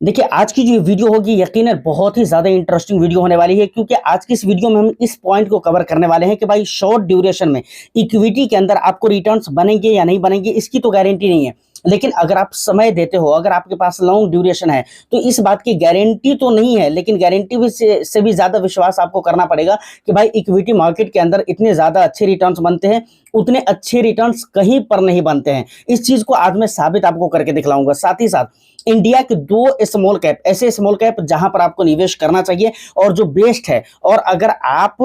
देखिए, आज की जो वीडियो होगी यकीनन बहुत ही ज़्यादा इंटरेस्टिंग वीडियो होने वाली है, क्योंकि आज की इस वीडियो में हम इस पॉइंट को कवर करने वाले हैं कि भाई शॉर्ट ड्यूरेशन में इक्विटी के अंदर आपको रिटर्न्स बनेंगे या नहीं बनेंगे, इसकी तो गारंटी नहीं है। लेकिन अगर आप समय देते हो, अगर आपके पास लॉन्ग ड्यूरेशन है, तो इस बात की गारंटी तो नहीं है, लेकिन गारंटी भी से भी ज़्यादा विश्वास आपको करना पड़ेगा कि भाई इक्विटी मार्केट के अंदर इतने ज़्यादा अच्छे रिटर्न्स बनते हैं, उतने अच्छे रिटर्न्स कहीं पर नहीं बनते हैं। इस चीज़ को आज मैं साबित आपको करके दिखलाऊंगा। साथ ही साथ इंडिया के दो स्मॉल कैप, ऐसे स्मॉल कैप जहां पर आपको निवेश करना चाहिए और जो बेस्ट है, और अगर आप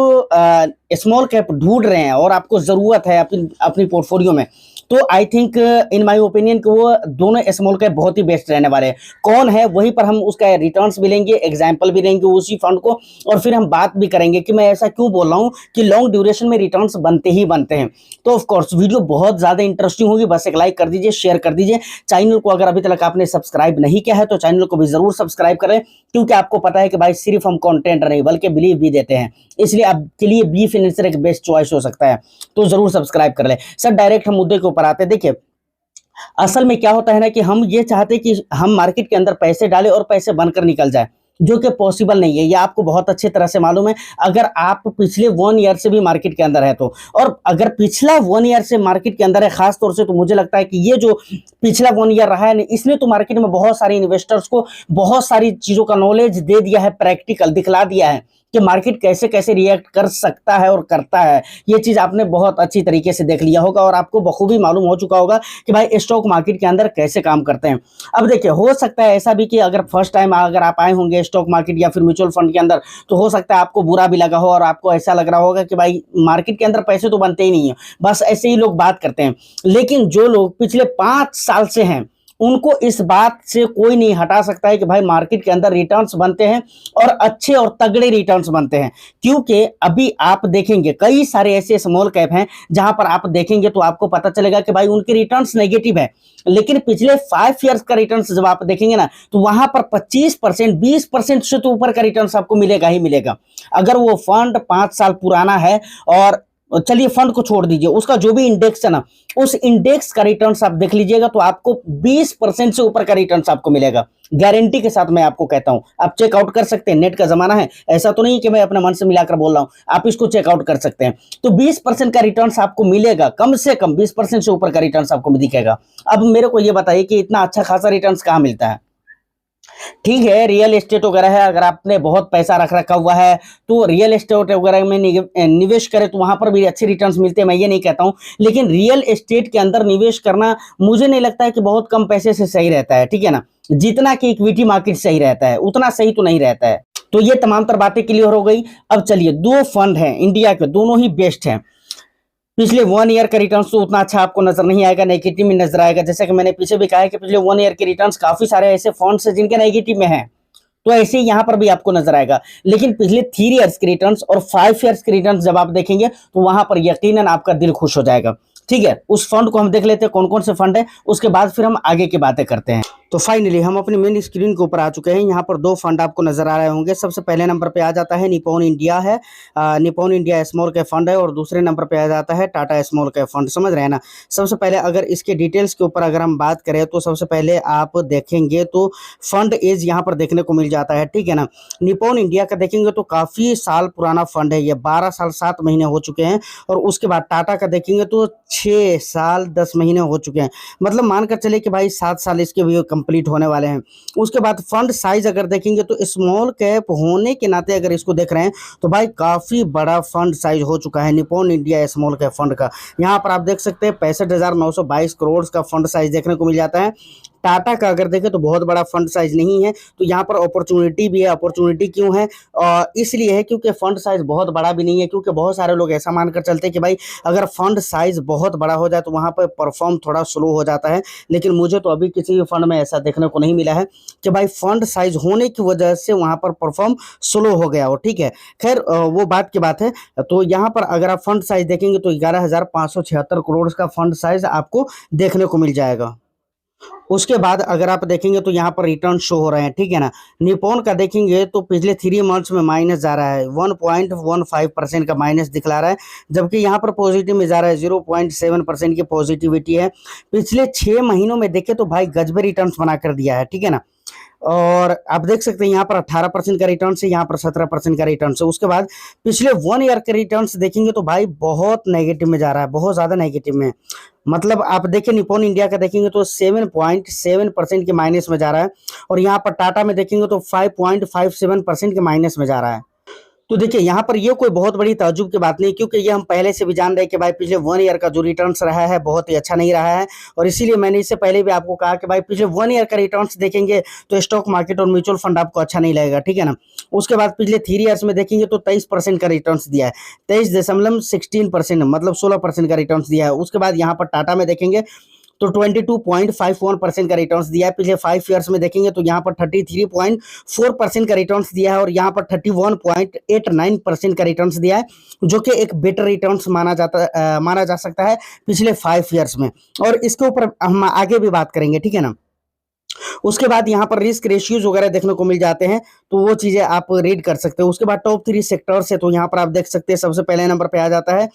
स्मॉल कैप ढूंढ रहे हैं और आपको जरूरत है अपनी अपनी पोर्टफोलियो में, तो I think in my opinion कि वो दोनों स्मॉल कैप बहुत ही बेस्ट रहने वाले हैं। कौन है, वहीं पर हम उसका रिटर्न्स भी लेंगे, एग्जाम्पल भी लेंगे उसी फंड को, और फिर हम बात भी करेंगे कि मैं ऐसा क्यों बोल रहा हूं कि लॉन्ग ड्यूरेशन में रिटर्न्स बनते ही बनते हैं। तो ऑफ कोर्स वीडियो बहुत ज्यादा इंटरेस्टिंग होगी, बस एक लाइक कर दीजिए, शेयर कर दीजिए। चैनल को अगर अभी तक आपने सब्सक्राइब नहीं किया है तो चैनल को भी जरूर सब्सक्राइब करें, क्योंकि आपको पता है कि भाई सिर्फ हम कंटेंट नहीं बल्कि बिलीव भी देते हैं, इसलिए आपके लिए बी फाइनेंसर एक बेस्ट चॉइस हो सकता है। तो जरूर सब्सक्राइब कर ले। सर डायरेक्ट हम मुद्दे के ऊपर आते हैं। देखिए, असल में क्या होता है ना कि हम ये चाहते हैं कि हम मार्केट के अंदर पैसे डालें और पैसे बनकर निकल जाए, जो कि पॉसिबल नहीं है। ये आपको बहुत अच्छी तरह से मालूम है, अगर आप पिछले 1 ईयर से भी मार्केट के अंदर है तो। और अगर पिछला 1 ईयर से मार्केट के अंदर है खास तौर से, तो मुझे लगता है कि ये जो पिछला 1 ईयर रहा है, इसने तो मार्केट में बहुत सारे इन्वेस्टर्स को बहुत सारी चीजों का नॉलेज दे दिया है, प्रैक्टिकल दिखला दिया है कि मार्केट कैसे कैसे रिएक्ट कर सकता है और करता है। ये चीज आपने बहुत अच्छी तरीके से देख लिया होगा और आपको बखूबी मालूम हो चुका होगा कि भाई स्टॉक मार्केट के अंदर कैसे काम करते हैं। अब देखिए, हो सकता है ऐसा भी कि अगर फर्स्ट टाइम अगर आप आए होंगे स्टॉक मार्केट या फिर म्यूचुअल फंड के अंदर, तो हो सकता है आपको बुरा भी लगा हो और आपको ऐसा लग रहा होगा कि भाई मार्केट के अंदर पैसे तो बनते ही नहीं है, बस ऐसे ही लोग बात करते हैं। लेकिन जो लोग पिछले 5 साल से हैं, उनको इस बात से कोई नहीं हटा सकता है कि भाई मार्केट के अंदर रिटर्न्स बनते हैं और अच्छे और तगड़े रिटर्न्स बनते हैं। क्योंकि अभी आप देखेंगे कई सारे ऐसे स्मॉल कैप हैं जहां पर आप देखेंगे तो आपको पता चलेगा कि भाई उनके रिटर्न्स नेगेटिव है, लेकिन पिछले 5 ईयर्स का रिटर्न्स जब आप देखेंगे ना, तो वहां पर 25% 20% से तो ऊपर का रिटर्न्स आपको मिलेगा ही मिलेगा। अगर वो फंड 5 साल पुराना है, और चलिए फंड को छोड़ दीजिए, उसका जो भी इंडेक्स है ना, उस इंडेक्स का रिटर्न्स आप देख लीजिएगा तो आपको 20% से ऊपर का रिटर्न्स आपको मिलेगा, गारंटी के साथ मैं आपको कहता हूं। आप चेकआउट कर सकते हैं, नेट का जमाना है, ऐसा तो नहीं कि मैं अपने मन से मिलाकर बोल रहा हूं, आप इसको चेकआउट कर सकते हैं। तो 20% का रिटर्न्स आपको मिलेगा, कम से कम 20% से ऊपर का रिटर्न्स आपको दिखेगा। अब मेरे को यह बताइए कि इतना अच्छा खासा रिटर्न्स कहां मिलता है। ठीक है, रियल एस्टेट वगैरह है, अगर आपने बहुत पैसा रख रखा हुआ है तो रियल एस्टेट वगैरह में निवेश करें तो वहां पर भी अच्छे रिटर्न्स मिलते हैं, मैं ये नहीं कहता हूं। लेकिन रियल एस्टेट के अंदर निवेश करना मुझे नहीं लगता है कि बहुत कम पैसे से सही रहता है, ठीक है ना। जितना कि इक्विटी मार्केट सही रहता है उतना सही तो नहीं रहता है। तो ये तमाम तर बातें क्लियर हो गई। अब चलिए, दो फंड हैं इंडिया के, दोनों ही बेस्ट हैं। पिछले 1 ईयर का रिटर्न्स तो उतना अच्छा आपको नजर नहीं आएगा, नेगेटिव में नजर आएगा। जैसे कि मैंने पीछे भी कहा है कि पिछले 1 ईयर के रिटर्न्स काफी सारे ऐसे फंड्स हैं जिनके नेगेटिव में हैं, तो ऐसे ही यहां पर भी आपको नजर आएगा। लेकिन पिछले 3 ईयर्स के रिटर्न्स और 5 ईयर्स के रिटर्न्स जब आप देखेंगे तो वहां पर यकीनन आपका दिल खुश हो जाएगा। ठीक है, उस फंड को हम देख लेते हैं कौन कौन से फंड है, उसके बाद फिर हम आगे की बातें करते हैं। तो फाइनली हम अपनी मेन स्क्रीन के ऊपर आ चुके हैं। यहाँ पर दो फंड आपको नजर आ रहे होंगे। सबसे पहले नंबर पे आ जाता है निप्पॉन इंडिया है, Nippon India small cap fund है, और दूसरे नंबर पे आ जाता है टाटा स्मॉल कैप फंड। समझ रहे हैं ना। सबसे पहले अगर इसके डिटेल्स के ऊपर अगर हम बात करें तो सबसे पहले आप देखेंगे तो फंड एज यहाँ पर देखने को मिल जाता है, ठीक है ना। निप्पॉन इंडिया का देखेंगे तो काफी साल पुराना फंड है, ये 12 साल 7 महीने हो चुके हैं। और उसके बाद टाटा का देखेंगे तो 6 साल 10 महीने हो चुके हैं, मतलब मानकर चले कि भाई 7 साल इसके भी कंप्लीट होने वाले हैं। उसके बाद फंड साइज अगर देखेंगे तो स्मॉल कैप होने के नाते अगर इसको देख रहे हैं तो भाई काफी बड़ा फंड साइज हो चुका है Nippon India small cap fund का। यहाँ पर आप देख सकते हैं 65,922 करोड़ का फंड साइज देखने को मिल जाता है। टाटा का अगर देखें तो बहुत बड़ा फंड साइज नहीं है, तो यहाँ पर अपॉर्चुनिटी भी है। अपॉर्चुनिटी क्यों है? इसलिए है क्योंकि फंड साइज बहुत बड़ा भी नहीं है, क्योंकि बहुत सारे लोग ऐसा मानकर चलते हैं कि भाई अगर फंड साइज बहुत बड़ा हो जाए तो वहाँ पर परफॉर्म थोड़ा स्लो हो जाता है। लेकिन मुझे तो अभी किसी भी फंड में ऐसा देखने को नहीं मिला है कि भाई फंड साइज होने की वजह से वहाँ पर परफॉर्म स्लो हो गया हो, ठीक है। खैर वो बात की बात है। तो यहाँ पर अगर आप फंड साइज देखेंगे तो 11,576 करोड़ का फंड साइज आपको देखने को मिल जाएगा। उसके बाद अगर आप देखेंगे तो यहाँ पर रिटर्न शो हो रहे हैं, ठीक है ना। निप्पॉन का देखेंगे तो पिछले 3 मंथ्स में माइनस जा रहा है, 1.15% का माइनस दिखला रहा है, जबकि यहाँ पर पॉजिटिव में जा रहा है, 0.7% की पॉजिटिविटी है। पिछले 6 महीनों में देखे तो भाई गजबे रिटर्न्स बना कर दिया है, ठीक है ना। और आप देख सकते हैं यहाँ पर 18% का रिटर्न है, यहाँ पर 17% का रिटर्न है। उसके बाद पिछले 1 ईयर के रिटर्न देखेंगे तो भाई बहुत नेगेटिव में जा रहा है, बहुत ज्यादा नेगेटिव में। मतलब आप देखें निप्पॉन इंडिया का देखेंगे तो 7.7% के माइनस में जा रहा है, और यहाँ पर टाटा में देखेंगे तो 5.57% के माइनस में जा रहा है। तो देखिए यहाँ पर ये कोई बहुत बड़ी ताज्जुब की बात नहीं, क्योंकि ये हम पहले से भी जान रहे हैं कि भाई पिछले 1 ईयर का जो रिटर्न्स रहा है बहुत ही अच्छा नहीं रहा है। और इसीलिए मैंने इससे पहले भी आपको कहा कि भाई पिछले 1 ईयर का रिटर्न्स देखेंगे तो स्टॉक मार्केट और म्यूचुअल फंड आपको अच्छा नहीं लगेगा, ठीक है ना। उसके बाद पिछले 3 ईयर्स में देखेंगे तो 23% का रिटर्न्स दिया है, 23.16%, मतलब 16% का रिटर्न्स दिया है। उसके बाद यहाँ पर टाटा में देखेंगे तो 22.51% का रिटर्न्स दिया है। पिछले 5 ईयर्स में देखेंगे तो यहाँ पर 33.4% का रिटर्न्स दिया है, और यहाँ पर 31.89% का रिटर्न्स दिया है, जो कि एक बेटर रिटर्न्स माना जा सकता है पिछले 5 ईयर्स में। और इसके ऊपर हम आगे भी बात करेंगे, ठीक है ना। उसके बाद यहाँ पर रिस्क रेशियोज वगैरह देखने को मिल जाते हैं, तो वो चीजें आप रीड कर सकते हो। उसके बाद टॉप 3 सेक्टर्स है, तो यहाँ पर आप देख सकते हैं सबसे पहले नंबर पे आ जाता है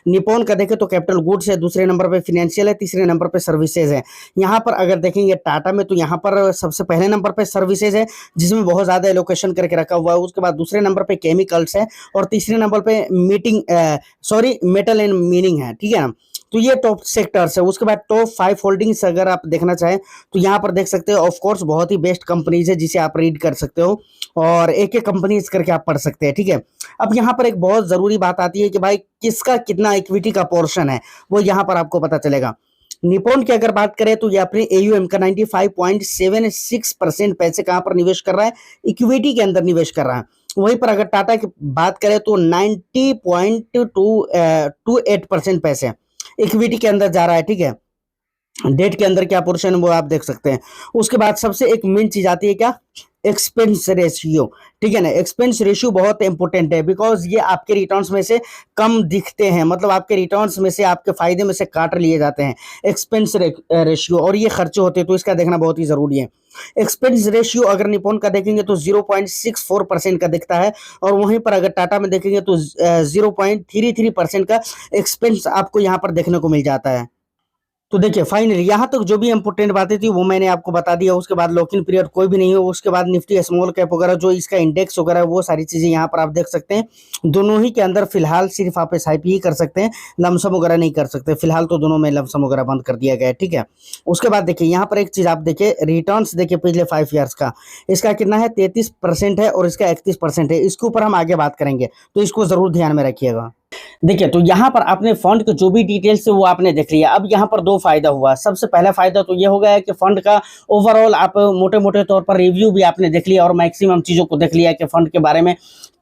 निप्पॉन का, देखें तो कैपिटल गुड्स है, दूसरे नंबर पे फाइनेंशियल है, तीसरे नंबर पे सर्विसेज है। यहाँ पर अगर देखेंगे टाटा में तो यहाँ पर सबसे पहले नंबर पे सर्विसेज है, जिसमें बहुत ज्यादा एलोकेशन करके रखा हुआ है। उसके बाद दूसरे नंबर पे केमिकल्स है, और तीसरे नंबर पे मेटल एंड मीनिंग है, ठीक है ना। तो ये टॉप सेक्टर्स है। उसके बाद टॉप 5 होल्डिंग्स अगर आप देखना चाहें तो यहाँ पर देख सकते हो, ऑफ कोर्स बहुत ही बेस्ट कंपनीज है जिसे आप रीड कर सकते हो, और एक एक कंपनीज करके आप पढ़ सकते हैं, ठीक है। अब यहाँ पर एक बहुत जरूरी बात आती है कि भाई किसका कितना इक्विटी का पोर्शन है, वो यहाँ पर आपको पता चलेगा। निप्पॉन की अगर बात करें तो ये अपने एयूएम का 95.76% पैसे कहाँ पर निवेश कर रहा है, इक्विटी के अंदर निवेश कर रहा है। वहीं पर अगर टाटा की बात करें तो 90.28% पैसे इक्विटी के अंदर जा रहा है, ठीक है। डेट के अंदर क्या पोर्शन है वो आप देख सकते हैं। उसके बाद सबसे एक मेन चीज आती है क्या, एक्सपेंस रेशियो, ठीक है ना। एक्सपेंस रेशियो बहुत इंपॉर्टेंट है, बिकॉज ये आपके रिटर्न्स में से कम दिखते हैं, मतलब आपके रिटर्न्स में से आपके फायदे में से काट लिए जाते हैं एक्सपेंस रेशियो, और ये खर्चे होते हैं, तो इसका देखना बहुत ही जरूरी है। एक्सपेंस रेशियो अगर निप्पॉन का देखेंगे तो 0.64% का दिखता है, और वहीं पर अगर टाटा में देखेंगे तो 0.33% का एक्सपेंस आपको यहाँ पर देखने को मिल जाता है। तो देखिए फाइनली यहाँ तक जो भी इंपॉर्टेंट बातें थी वो मैंने आपको बता दिया। उसके बाद लॉक इन पीरियड कोई भी नहीं हो। उसके बाद निफ्टी स्मॉल कैप वगैरह जो इसका इंडेक्स वगैरह वो सारी चीजें यहाँ पर आप देख सकते हैं। दोनों ही के अंदर फिलहाल सिर्फ आप एसआईपी ही कर सकते हैं, लमसम वगैरह नहीं कर सकते। फिलहाल तो दोनों में लमसम वगैरह बंद कर दिया गया है, ठीक है। उसके बाद देखिए यहाँ पर एक चीज आप देखिए, रिटर्न देखिए पिछले 5 ईयर्स का, इसका कितना है 33% है, और इसका 31% है। इसके ऊपर हम आगे बात करेंगे, तो इसको जरूर ध्यान में रखिएगा। देखिए तो यहाँ पर आपने फंड के जो भी डिटेल्स है वो आपने देख लिया। अब यहाँ पर 2 फायदा हुआ। सबसे पहला फायदा तो ये हो गया है कि फंड का ओवरऑल आप मोटे मोटे तौर पर रिव्यू भी आपने देख लिया, और मैक्सिमम चीजों को देख लिया कि फंड के बारे में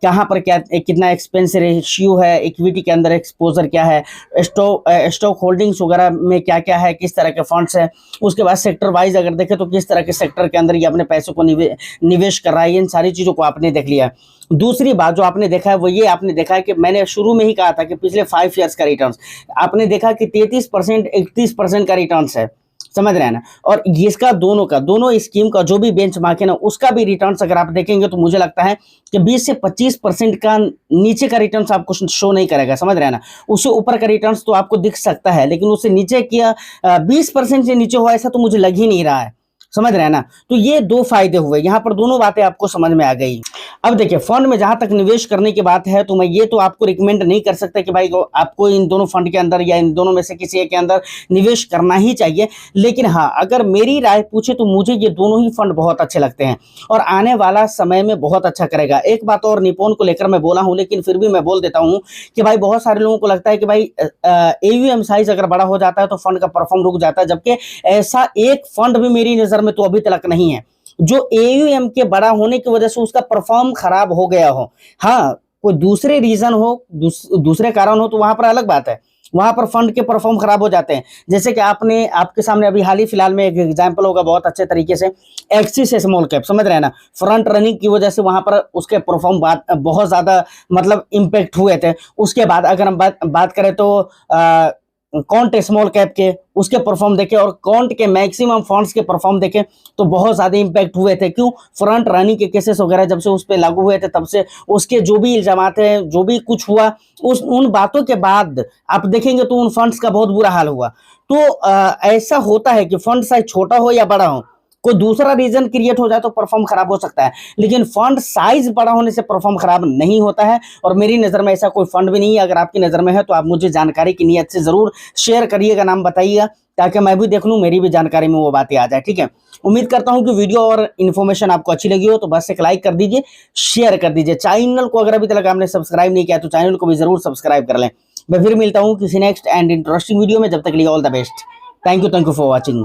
कहाँ पर क्या कितना एक्सपेंस रेशियो है, इक्विटी के अंदर एक्सपोजर क्या है, स्टॉक होल्डिंग्स वगैरह में क्या क्या है, किस तरह के फंड्स है। उसके बाद सेक्टर वाइज अगर देखें तो किस तरह के सेक्टर के अंदर ये अपने पैसों को निवेश कर रहा है, इन सारी चीज़ों को आपने देख लिया। दूसरी बात जो आपने देखा है वो ये आपने देखा है कि मैंने शुरू में ही कहा था कि पिछले 5 ईयर्स का रिटर्न्स आपने देखा कि 33% 31% का रिटर्न्स है, समझ रहे हैं ना। और इसका दोनों स्कीम का जो भी बेंचमार्क है ना, उसका भी रिटर्न्स अगर आप देखेंगे तो मुझे लगता है कि 20 से 25% का नीचे का रिटर्न्स आपको शो नहीं करेगा, समझ रहे हैं ना। उससे ऊपर का रिटर्न्स तो आपको दिख सकता है, लेकिन उससे नीचे किया 20% से नीचे हुआ ऐसा तो मुझे लग ही नहीं रहा है, समझ रहे हैं ना। तो ये 2 फायदे हुए, यहाँ पर दोनों बातें आपको समझ में आ गई। अब देखिए फंड में जहां तक निवेश करने की बात है तो मैं ये तो आपको रिकमेंड नहीं कर सकता कि भाई आपको इन दोनों फंड के अंदर या इन दोनों में से किसी एक के अंदर निवेश करना ही चाहिए। लेकिन हाँ, अगर मेरी राय पूछे तो मुझे ये दोनों ही फंड बहुत अच्छे लगते हैं, और आने वाला समय में बहुत अच्छा करेगा। एक बात और निप्पॉन को लेकर मैं बोला हूं, लेकिन फिर भी मैं बोल देता हूं कि भाई बहुत सारे लोगों को लगता है कि भाई एयूएम साइज अगर बड़ा हो जाता है तो फंड का परफॉर्म रुक जाता है, जबकि ऐसा एक फंड भी मेरी नजर में तो अभी तक नहीं है जो एयूएम के बड़ा होने की वजह से उसका परफॉर्म खराब हो गया हो। हाँ, कोई दूसरे रीजन हो, दूसरे कारण हो तो वहां पर अलग बात है, वहां पर फंड के परफॉर्म खराब हो जाते हैं। जैसे कि आपके सामने अभी हाल ही फिलहाल में एक एग्जांपल होगा बहुत अच्छे तरीके से, एक्सिस स्मॉल कैप, समझ रहे हैं ना। फ्रंट रनिंग की वजह से वहां पर उसके परफॉर्म बहुत ज्यादा मतलब इम्पेक्ट हुए थे। उसके बाद अगर हम बात करें तो कॉन्ट स्मॉल कैप के उसके परफॉर्म देखे, और कॉन्ट के मैक्सिमम फंड्स के परफॉर्म देखे तो बहुत ज्यादा इंपैक्ट हुए थे। क्यों? फ्रंट रनिंग के केसेस वगैरह जब से उस पर लागू हुए थे तब से उसके जो भी इल्जामात है, जो भी कुछ हुआ, उन बातों के बाद आप देखेंगे तो उन फंड्स का बहुत बुरा हाल हुआ। तो ऐसा होता है कि फंड साइज छोटा हो या बड़ा हो, कोई दूसरा रीजन क्रिएट हो जाए तो परफॉर्म खराब हो सकता है, लेकिन फंड साइज बड़ा होने से परफॉर्म खराब नहीं होता है। और मेरी नज़र में ऐसा कोई फंड भी नहीं है। अगर आपकी नज़र में है तो आप मुझे जानकारी की नियत से ज़रूर शेयर करिएगा, नाम बताइएगा, ताकि मैं भी देख लूँ, मेरी भी जानकारी में वो बातें आ जाए। ठीक है, उम्मीद करता हूँ कि वीडियो और इन्फॉर्मेशन आपको अच्छी लगी हो तो बस एक लाइक कर दीजिए, शेयर कर दीजिए। चैनल को अगर अभी तक आपने सब्सक्राइब नहीं किया तो चैनल को भी जरूर सब्सक्राइब कर लें। मैं फिर मिलता हूँ किसी नेक्स्ट एंड इंटरेस्टिंग वीडियो में, जब तक के लिए all the best. Thank you for watching.